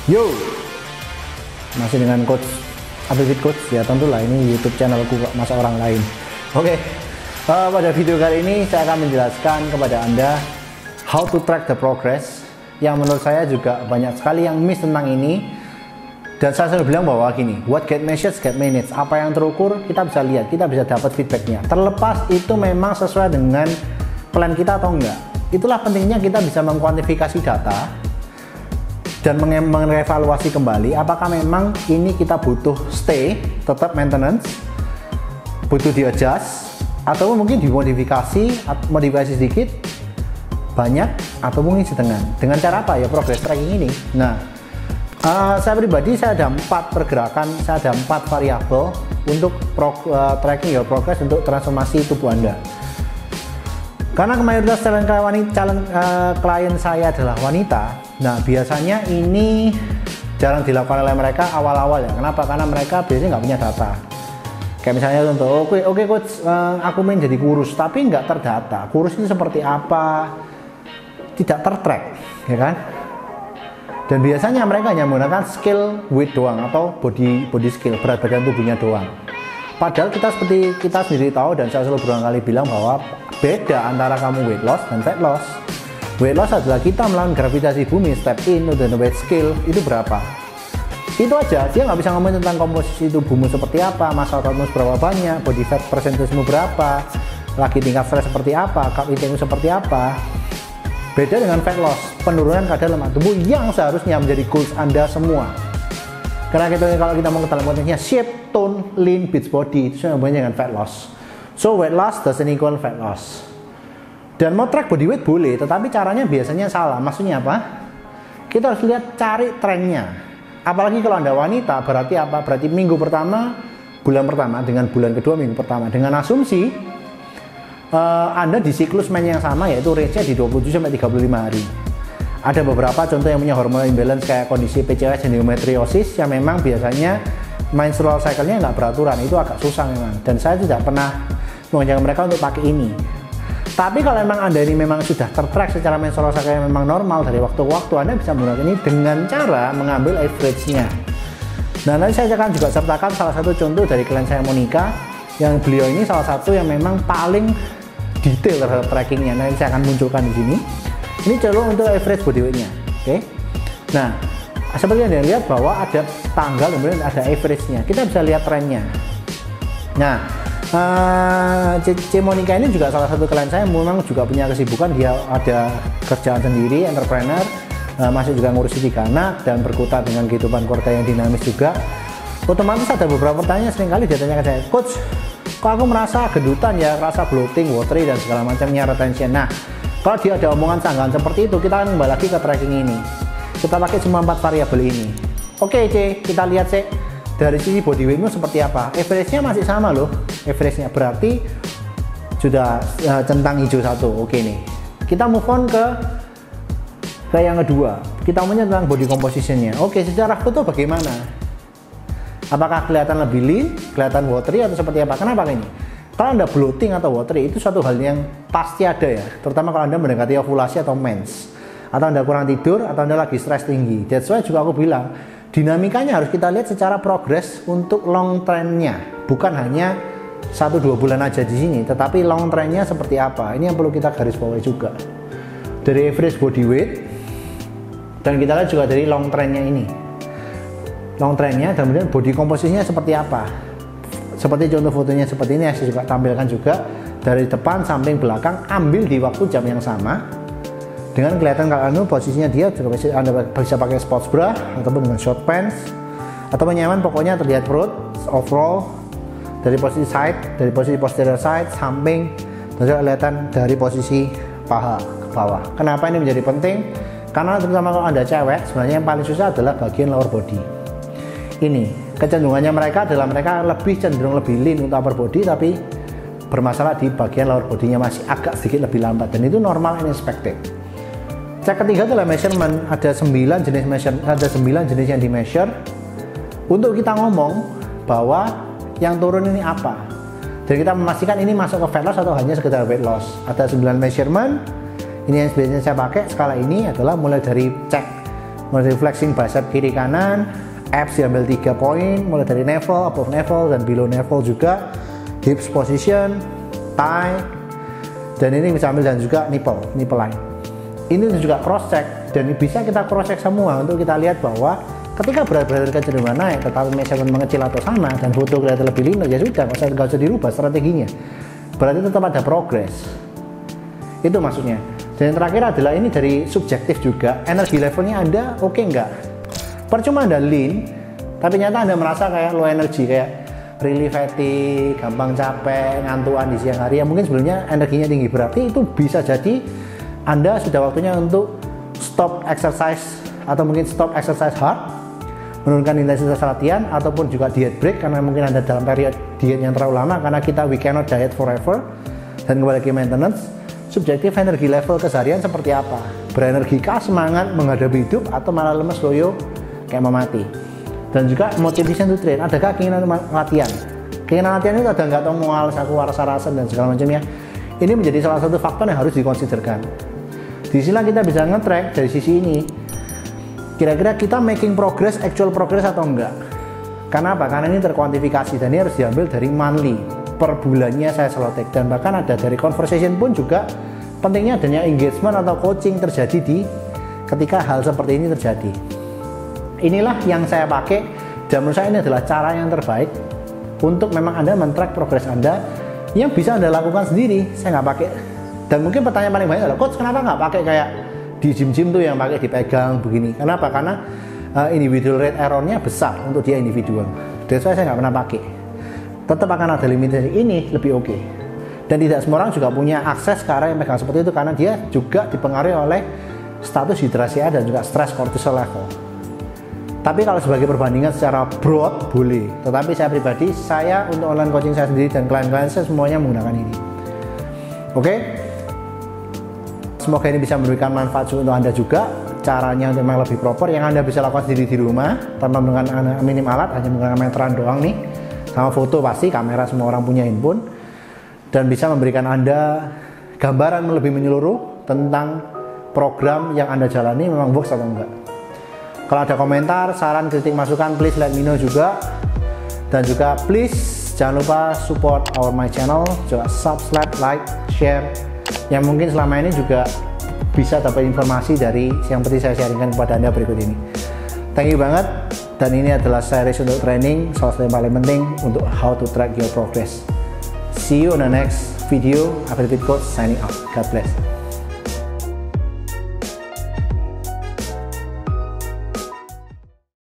Yo, masih dengan coach Update Coach ya, tentulah ini YouTube channelku kok, masa orang lain. Oke, pada video kali ini saya akan menjelaskan kepada Anda how to track the progress, yang menurut saya juga banyak sekali yang miss tentang ini. Dan saya selalu bilang bahwa gini, what get measured get managed. Apa yang terukur kita bisa lihat, kita bisa dapat feedbacknya, terlepas itu memang sesuai dengan plan kita atau enggak. Itulah pentingnya kita bisa mengkuantifikasi data dan mengevaluasi kembali apakah memang ini kita butuh stay, tetap maintenance, butuh di adjust, atau mungkin dimodifikasi, modifikasi sedikit, banyak, atau mungkin setengah. Dengan cara apa ya? Progress tracking ini. Nah, saya pribadi saya ada 4 pergerakan, saya ada 4 variabel untuk tracking your progress untuk transformasi tubuh Anda. Karena mayoritas klien saya adalah wanita, nah biasanya ini jarang dilakukan oleh mereka awal-awal ya. Kenapa? Karena mereka biasanya nggak punya data. Kayak misalnya contoh, oke coach, aku main jadi kurus, tapi nggak terdata. Kurus itu seperti apa? Tidak tertrack, ya kan? Dan biasanya mereka hanya menggunakan skill weight doang atau body skill, berat badan tubuhnya doang. Padahal kita sendiri tahu, dan saya selalu berulang kali bilang bahwa beda antara kamu weight loss dan fat loss. Weight loss adalah kita melawan gravitasi bumi, step in, dan weight skill itu berapa. Itu aja, dia nggak bisa ngomongin tentang komposisi tubuhmu seperti apa, massa ototmu berapa banyak, body fat persentasemu berapa, lagi tingkat stres seperti apa, carb intake seperti apa. Beda dengan fat loss, penurunan kadar lemak tubuh yang seharusnya menjadi goals Anda semua. Karena kalau kita mau ke dalam konteksnya shape, tone, lean, beach body, itu sama dengan fat loss. So weight loss doesn't equal fat loss. Dan mau track body weight boleh, tetapi caranya biasanya salah. Maksudnya apa? Kita harus lihat, cari trennya. Apalagi kalau Anda wanita, berarti apa? Berarti minggu pertama, bulan pertama dengan bulan kedua minggu pertama, dengan asumsi Anda di siklus men yang sama, yaitu range-nya di 27-35 hari. Ada beberapa contoh yang punya hormonal imbalance kayak kondisi PCOS dan endometriosis yang memang biasanya menstrual cycle-nya nggak beraturan, itu agak susah memang. Dan saya tidak pernah mengajak mereka untuk pakai ini. Tapi kalau memang Anda ini memang sudah tertrack secara menstrual cycle yang memang normal dari waktu ke waktu, Anda bisa menggunakan ini dengan cara mengambil average-nya. Nah, nanti saya akan juga sertakan salah satu contoh dari klien saya, Monica, yang beliau ini salah satu yang memang paling detail terhadap trackingnya. Nanti saya akan munculkan di sini. Ini jalur untuk average body weight-nya. Oke. Nah, seperti yang Anda lihat bahwa ada tanggal, kemudian ada average-nya. Kita bisa lihat trennya. Nah, Monica ini juga salah satu klien saya, memang juga punya kesibukan, dia ada kerjaan sendiri, entrepreneur, masih juga ngurusi 3 anak dan berkutat dengan kehidupan keluarga yang dinamis juga. Otomatis ada beberapa pertanyaan seringkali dia tanyakan saya, coach, kok aku merasa gendutan ya, rasa bloating, watery dan segala macamnya, retention. Nah, kalau dia ada omongan sanggahan seperti itu, kita akan kembali lagi ke tracking ini. Kita pakai semua 4 variabel ini. Oke, C, kita lihat C. Dari sisi body weight-mu seperti apa? Average-nya masih sama loh. Average-nya berarti sudah centang hijau 1. Oke nih. Kita move on ke yang kedua. Kita ngomongin tentang body composition-nya. Oke, secara foto bagaimana? Apakah kelihatan lebih lean, kelihatan watery, atau seperti apa? Kenapa ini? Kalau Anda bloating atau watery, itu suatu hal yang pasti ada ya. Terutama kalau Anda mendekati ovulasi atau mens. Atau Anda kurang tidur, atau Anda lagi stres tinggi. That's why juga aku bilang, dinamikanya harus kita lihat secara progress untuk long trend-nya. Bukan hanya 1-2 bulan aja di sini, tetapi long trend-nya seperti apa. Ini yang perlu kita garis bawahi juga. Dari average body weight, dan kita lihat juga dari long trend-nya ini. Long trend-nya, dan kemudian body composition-nya seperti apa. Seperti contoh fotonya seperti ini, saya juga tampilkan juga dari depan, samping, belakang, ambil di waktu jam yang sama. Dengan kelihatan kalau posisinya dia juga Anda bisa pakai sports bra ataupun dengan short pants atau nyaman, pokoknya terlihat perut overall dari posisi side, dari posisi posterior side, samping, dan juga kelihatan dari posisi paha ke bawah. Kenapa ini menjadi penting? Karena terutama kalau Anda cewek, sebenarnya yang paling susah adalah bagian lower body. Ini kecenderungannya mereka adalah mereka lebih cenderung lebih lean untuk upper body, tapi bermasalah di bagian lower body-nya masih agak sedikit lebih lambat, dan itu normal and expected. Cek ketiga adalah measurement. Ada 9 jenis yang di measure untuk kita ngomong bahwa yang turun ini apa, dan kita memastikan ini masuk ke fat loss atau hanya sekedar weight loss. Ada 9 measurement. Ini yang biasanya saya pakai skala ini adalah mulai dari cek mulai dari flexing bicep kiri kanan, abs diambil 3 poin, mulai dari navel, above navel, dan below navel juga, hips position, thigh, dan ini bisa ambil dan juga nipple line. Ini juga cross check, dan bisa kita cross check semua untuk kita lihat bahwa ketika berat badan kecenderungan naik tetapi measurement mengecil atau sama dan foto kelihatan lebih lean, ya sudah, nggak usah dirubah strateginya, berarti tetap ada progres. Itu maksudnya. Dan yang terakhir adalah ini dari subjektif juga, energi levelnya Anda oke nggak? Percuma Anda lean tapi nyata Anda merasa kayak low energy, kayak really fatigue, gampang capek, ngantuan di siang hari, yang mungkin sebelumnya energinya tinggi, berarti itu bisa jadi Anda sudah waktunya untuk stop exercise, atau mungkin stop exercise hard, menurunkan intensitas latihan, ataupun juga diet break karena mungkin Anda dalam periode diet yang terlalu lama, karena we cannot diet forever, dan kembali ke maintenance. Subjektif energi level keseharian seperti apa, berenergi kah, semangat menghadapi hidup, atau malah lemes loyo kayak mau mati. Dan juga motivation to train, adakah keinginan latihan? Keinginan latihan itu ada nggak, atau mual, saku, rasa-rasa, dan segala macamnya. Ini menjadi salah satu faktor yang harus dikonsiderkan. Di sini kita bisa nge-track dari sisi ini, kira-kira kita making progress, actual progress atau enggak. Karena apa? Karena ini terkuantifikasi, dan ini harus diambil dari monthly, per bulannya saya selalu take. Dan bahkan ada dari conversation pun juga pentingnya adanya engagement atau coaching terjadi di ketika hal seperti ini terjadi. Inilah yang saya pakai, dan menurut saya ini adalah cara yang terbaik untuk memang Anda men-track progress Anda yang bisa Anda lakukan sendiri. Saya nggak pakai. Dan mungkin pertanyaan paling banyak adalah, coach kenapa nggak pakai kayak di gym-gym tuh yang pakai dipegang begini? Kenapa? Karena individual rate errornya besar untuk dia individual. That's why saya nggak pernah pakai. Tetap akan ada limitasi, ini lebih oke. Dan tidak semua orang juga punya akses ke arah yang pegang seperti itu, karena dia juga dipengaruhi oleh status hidrasi dan juga stress cortisol level. Tapi kalau sebagai perbandingan secara broad boleh, tetapi saya pribadi, saya untuk online coaching saya sendiri dan klien-klien saya semuanya menggunakan ini. Oke? Semoga ini bisa memberikan manfaat untuk Anda juga. Caranya untuk yang lebih proper, yang Anda bisa lakukan sendiri di rumah tanpa menggunakan minim alat, hanya menggunakan meteran doang nih, sama foto, pasti kamera semua orang punya handphone, dan bisa memberikan Anda gambaran lebih menyeluruh tentang program yang Anda jalani memang works atau enggak. Kalau ada komentar, saran, kritik, masukan, please let me know juga. Dan juga please jangan lupa support my channel, juga subscribe, like, share, yang mungkin selama ini juga bisa dapat informasi dari yang seperti saya sharingkan kepada Anda berikut ini. Thank you banget. Dan ini adalah series untuk training, salah satu yang paling penting untuk how to track your progress. See you on the next video. Abel Fit Coach signing out. God bless.